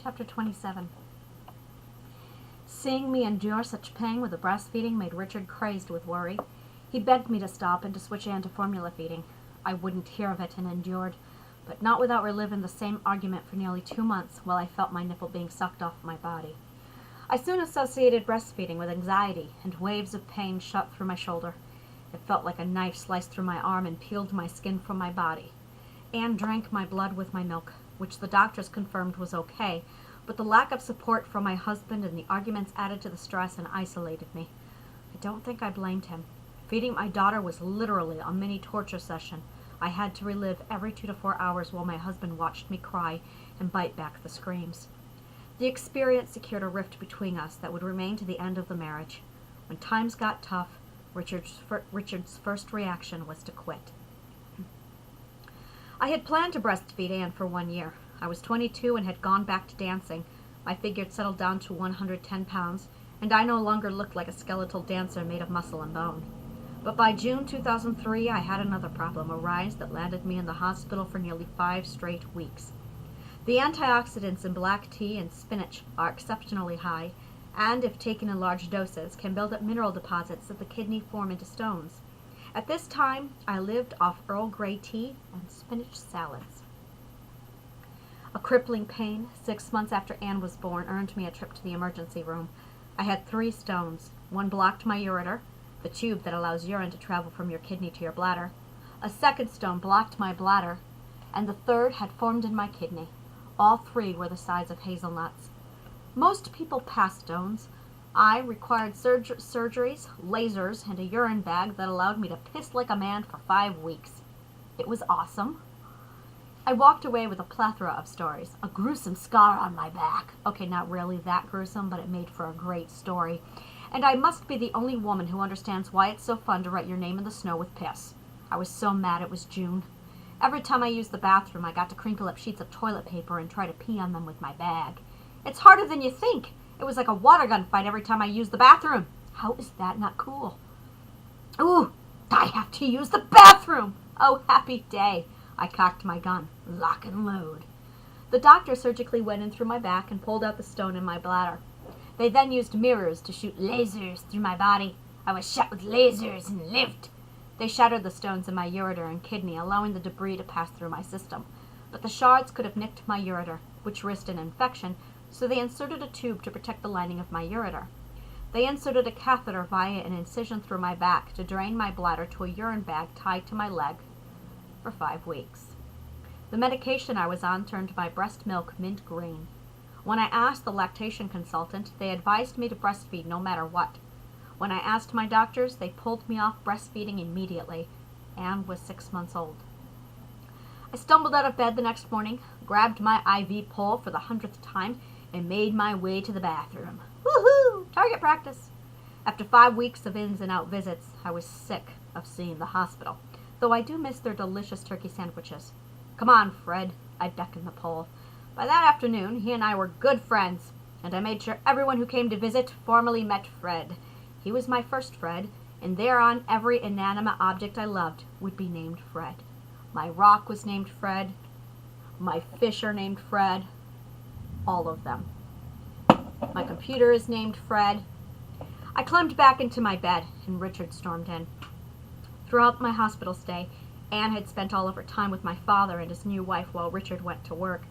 Chapter 27. Seeing me endure such pain with the breastfeeding made Richard crazed with worry. He begged me to stop and to switch in to formula feeding. I wouldn't hear of it and endured, but not without reliving the same argument for nearly 2 months while I felt my nipple being sucked off my body. I soon associated breastfeeding with anxiety, and waves of pain shot through my shoulder. It felt like a knife sliced through my arm and peeled my skin from my body. Anne drank my blood with my milk, which the doctors confirmed was okay, but the lack of support from my husband and the arguments added to the stress and isolated me. I don't think I blamed him. Feeding my daughter was literally a mini torture session. I had to relive every 2 to 4 hours while my husband watched me cry and bite back the screams. The experience secured a rift between us that would remain to the end of the marriage. When times got tough, Richard's first reaction was to quit. I had planned to breastfeed Anne for 1 year. I was 22 and had gone back to dancing. My figure had settled down to 110 pounds, and I no longer looked like a skeletal dancer made of muscle and bone. But by June 2003, I had another problem arise that landed me in the hospital for nearly 5 straight weeks. The antioxidants in black tea and spinach are exceptionally high, and if taken in large doses, can build up mineral deposits that the kidney form into stones. At this time, I lived off Earl Grey tea and spinach salads. A crippling pain 6 months after Anne was born earned me a trip to the emergency room. I had 3 stones. One blocked my ureter, the tube that allows urine to travel from your kidney to your bladder. A second stone blocked my bladder, and the third had formed in my kidney. All 3 were the size of hazelnuts. Most people pass stones. I required surgeries, lasers, and a urine bag that allowed me to piss like a man for 5 weeks. It was awesome. I walked away with a plethora of stories. A gruesome scar on my back. Okay, not really that gruesome, but it made for a great story. And I must be the only woman who understands why it's so fun to write your name in the snow with piss. I was so mad it was June. Every time I used the bathroom, I got to crinkle up sheets of toilet paper and try to pee on them with my bag. It's harder than you think. It was like a water gun fight every time I used the bathroom. How is that not cool? Ooh, I have to use the bathroom. Oh, happy day. I cocked my gun. Lock and load. The doctor surgically went in through my back and pulled out the stone in my bladder. They then used mirrors to shoot lasers through my body. I was shot with lasers and lived. They shattered the stones in my ureter and kidney, allowing the debris to pass through my system. But the shards could have nicked my ureter, which risked an infection, so they inserted a tube to protect the lining of my ureter. They inserted a catheter via an incision through my back to drain my bladder to a urine bag tied to my leg for 5 weeks. The medication I was on turned my breast milk mint green. When I asked the lactation consultant, they advised me to breastfeed no matter what. When I asked my doctors, they pulled me off breastfeeding immediately. Anne was 6 months old. I stumbled out of bed the next morning, grabbed my IV pole for the 100th time, and made my way to the bathroom. Woohoo! Target practice! After 5 weeks of ins and out visits, I was sick of seeing the hospital, though I do miss their delicious turkey sandwiches. Come on, Fred, I beckoned the pole. By that afternoon, he and I were good friends, and I made sure everyone who came to visit formally met Fred. He was my first Fred, and thereon every inanimate object I loved would be named Fred. My rock was named Fred. My fish are named Fred. All of them. My computer is named Fred. I climbed back into my bed, and Richard stormed in. Throughout my hospital stay, Anne had spent all of her time with my father and his new wife while Richard went to work.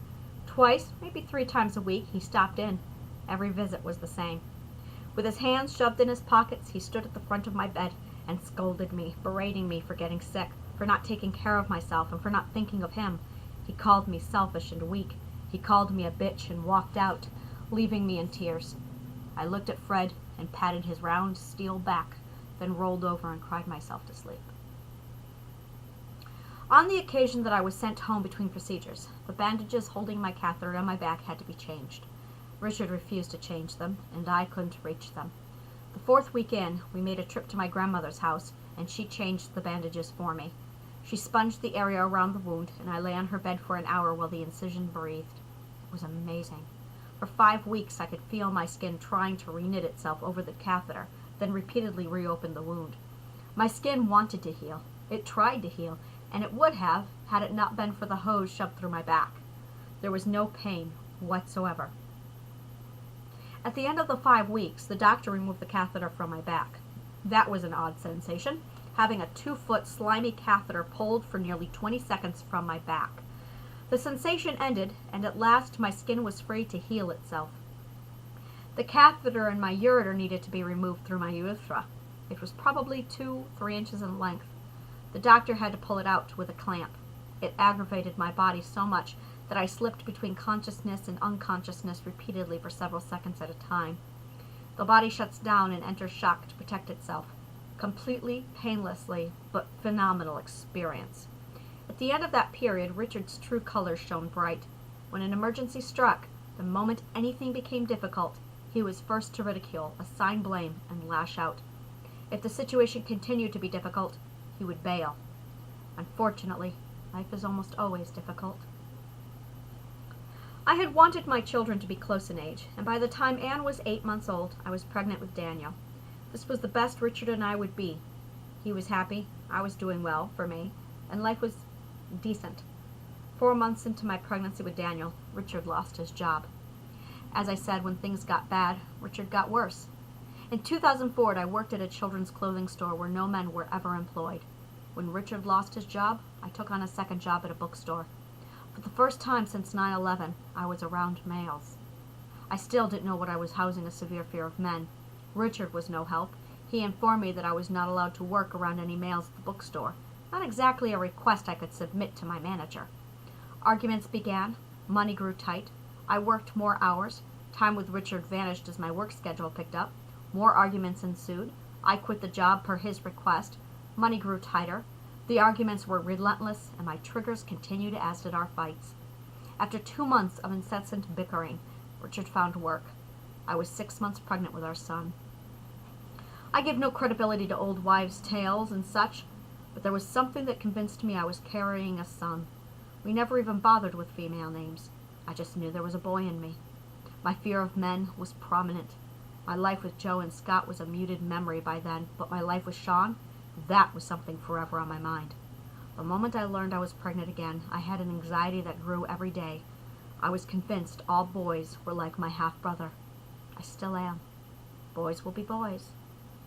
Twice, maybe 3 times a week, he stopped in. Every visit was the same. With his hands shoved in his pockets, he stood at the front of my bed and scolded me, berating me for getting sick, for not taking care of myself, and for not thinking of him. He called me selfish and weak. He called me a bitch and walked out, leaving me in tears. I looked at Fred and patted his round steel back, then rolled over and cried myself to sleep. On the occasion that I was sent home between procedures, the bandages holding my catheter on my back had to be changed. Richard refused to change them, and I couldn't reach them. The 4th week in, we made a trip to my grandmother's house, and she changed the bandages for me. She sponged the area around the wound, and I lay on her bed for an hour while the incision breathed. It was amazing. For 5 weeks, I could feel my skin trying to reknit itself over the catheter, then repeatedly reopen the wound. My skin wanted to heal. It tried to heal, and it would have had it not been for the hose shoved through my back. There was no pain whatsoever. At the end of the 5 weeks, the doctor removed the catheter from my back. That was an odd sensation, having a 2-foot slimy catheter pulled for nearly 20 seconds from my back. The sensation ended, and at last my skin was free to heal itself. The catheter in my ureter needed to be removed through my urethra. It was probably 2-3 inches in length. The doctor had to pull it out with a clamp. It aggravated my body so much that I slipped between consciousness and unconsciousness repeatedly for several seconds at a time. The body shuts down and enters shock to protect itself. Completely, painlessly, but phenomenal experience. At the end of that period, Richard's true colors shone bright. When an emergency struck, the moment anything became difficult, he was first to ridicule, assign blame, and lash out. If the situation continued to be difficult, he would bail. Unfortunately, life is almost always difficult. I had wanted my children to be close in age, and by the time Anne was 8 months old, I was pregnant with Daniel. This was the best Richard and I would be. He was happy, I was doing well, for me, and life was decent. 4 months into my pregnancy with Daniel, Richard lost his job. As I said, when things got bad, Richard got worse. In 2004, I worked at a children's clothing store where no men were ever employed. When Richard lost his job, I took on a second job at a bookstore. For the first time since 9/11, I was around males. I still didn't know what I was housing a severe fear of men. Richard was no help. He informed me that I was not allowed to work around any males at the bookstore. Not exactly a request I could submit to my manager. Arguments began. Money grew tight. I worked more hours. Time with Richard vanished as my work schedule picked up. More arguments ensued. I quit the job per his request. Money grew tighter. The arguments were relentless, and my triggers continued as did our fights. After 2 months of incessant bickering, Richard found work. I was 6 months pregnant with our son. I give no credibility to old wives' tales and such, but there was something that convinced me I was carrying a son. We never even bothered with female names. I just knew there was a boy in me. My fear of men was prominent. My life with Joe and Scott was a muted memory by then, but my life with Sean, that was something forever on my mind. The moment I learned I was pregnant again, I had an anxiety that grew every day. I was convinced all boys were like my half-brother. I still am. Boys will be boys.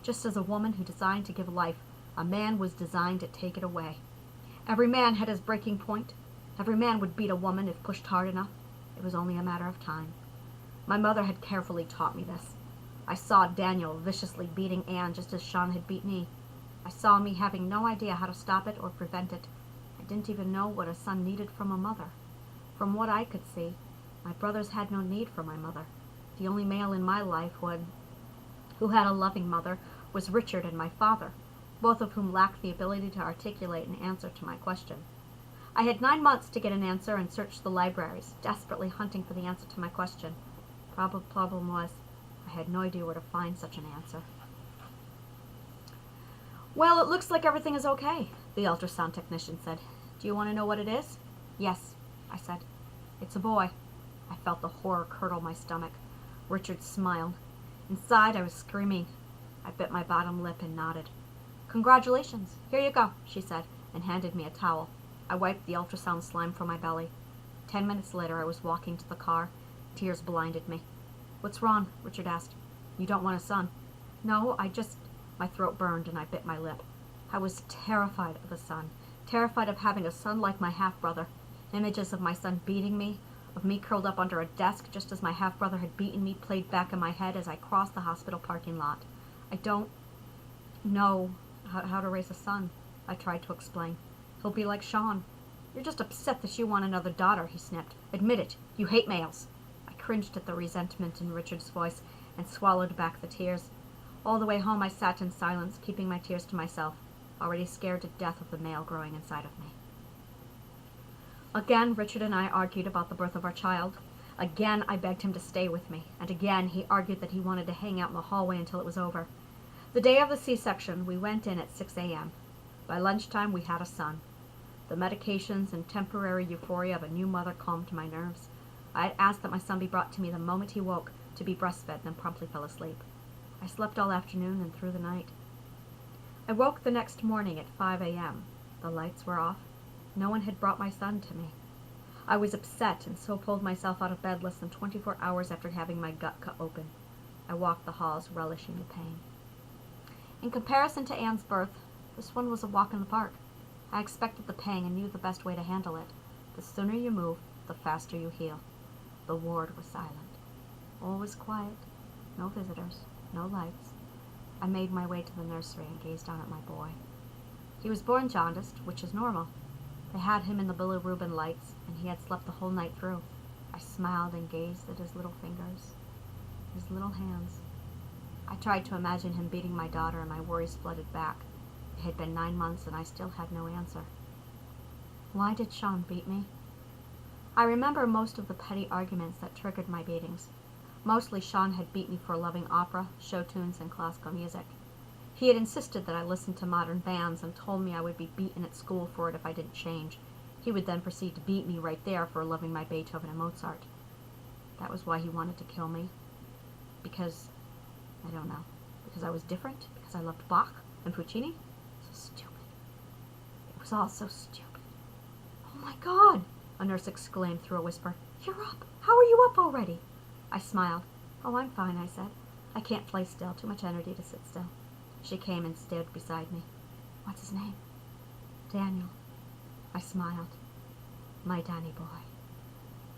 Just as a woman who designed to give life, a man was designed to take it away. Every man had his breaking point. Every man would beat a woman if pushed hard enough. It was only a matter of time. My mother had carefully taught me this. I saw Daniel viciously beating Anne just as Sean had beat me. I saw me having no idea how to stop it or prevent it. I didn't even know what a son needed from a mother. From what I could see, my brothers had no need for my mother. The only male in my life who had a loving mother was Richard and my father, both of whom lacked the ability to articulate an answer to my question. I had 9 months to get an answer and searched the libraries, desperately hunting for the answer to my question. Problem was, I had no idea where to find such an answer. Well, it looks like everything is okay, the ultrasound technician said. Do you want to know what it is? Yes, I said. It's a boy. I felt the horror curdle my stomach. Richard smiled. Inside, I was screaming. I bit my bottom lip and nodded. Congratulations. Here you go, she said, and handed me a towel. I wiped the ultrasound slime from my belly. 10 minutes later, I was walking to the car. Tears blinded me. What's wrong? Richard asked. You don't want a son? No, My throat burned and I bit my lip. I was terrified of a son. Terrified of having a son like my half-brother. Images of my son beating me, of me curled up under a desk just as my half-brother had beaten me, played back in my head as I crossed the hospital parking lot. I don't know how to raise a son, I tried to explain. He'll be like Sean. You're just upset that you want another daughter, he snipped. Admit it, you hate males. I cringed at the resentment in Richard's voice and swallowed back the tears. All the way home I sat in silence, keeping my tears to myself, already scared to death of the male growing inside of me. Again, Richard and I argued about the birth of our child. Again, I begged him to stay with me, and again he argued that he wanted to hang out in the hallway until it was over. The day of the C-section, we went in at 6 a.m. By lunchtime, we had a son. The medications and temporary euphoria of a new mother calmed my nerves. I had asked that my son be brought to me the moment he woke, to be breastfed, then promptly fell asleep. I slept all afternoon and through the night. I woke the next morning at 5 a.m. The lights were off. No one had brought my son to me. I was upset and so pulled myself out of bed less than 24 hours after having my gut cut open. I walked the halls, relishing the pain. In comparison to Anne's birth, this one was a walk in the park. I expected the pang and knew the best way to handle it. The sooner you move, the faster you heal. The ward was silent. All was quiet. No visitors. No lights. I made my way to the nursery and gazed down at my boy. He was born jaundiced, which is normal. They had him in the bilirubin lights, and he had slept the whole night through. I smiled and gazed at his little fingers, his little hands. I tried to imagine him beating my daughter, and my worries flooded back. It had been 9 months, and I still had no answer. Why did Sean beat me? I remember most of the petty arguments that triggered my beatings. Mostly Sean had beat me for loving opera, show tunes, and classical music. He had insisted that I listen to modern bands and told me I would be beaten at school for it if I didn't change. He would then proceed to beat me right there for loving my Beethoven and Mozart. That was why he wanted to kill me. Because, I don't know, because I was different, because I loved Bach and Puccini. So stupid. It was all so stupid. Oh my God, a nurse exclaimed through a whisper. You're up. How are you up already? I smiled. Oh, I'm fine, I said. I can't play still, too much energy to sit still. She came and stood beside me. What's his name? Daniel. I smiled. My Danny boy.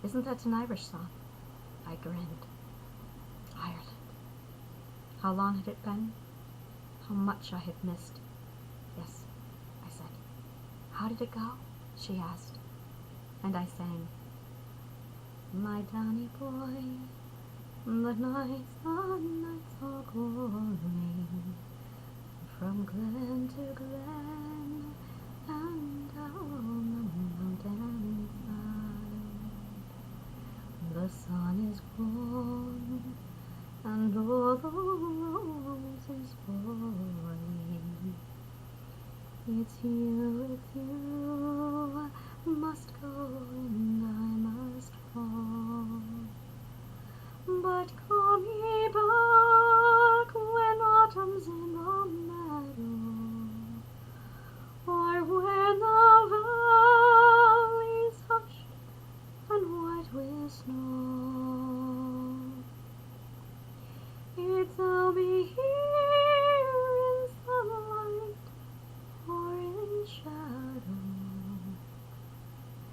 Isn't that an Irish song? I grinned. Ireland. How long had it been? How much I had missed. Yes, I said. How did it go? She asked. And I sang. My Danny boy, the nights are glowing, from glen to glen, and down the mountain side. The sun is gone, and all the roses falling. It's you, must go, and I must fall. But come ye back when autumn's in the meadow, or when the valley's hushed and white with snow. It'll be here in sunlight or in shadow,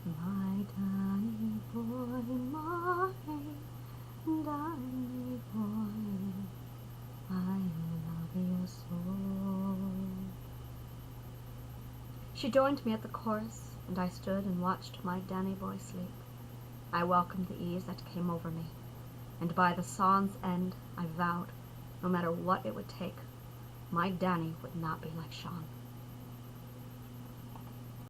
my Danny boy, my Danny boy, I love you so. She joined me at the chorus, and I stood and watched my Danny boy sleep. I welcomed the ease that came over me, and by the song's end I vowed, no matter what it would take, my Danny would not be like Sean.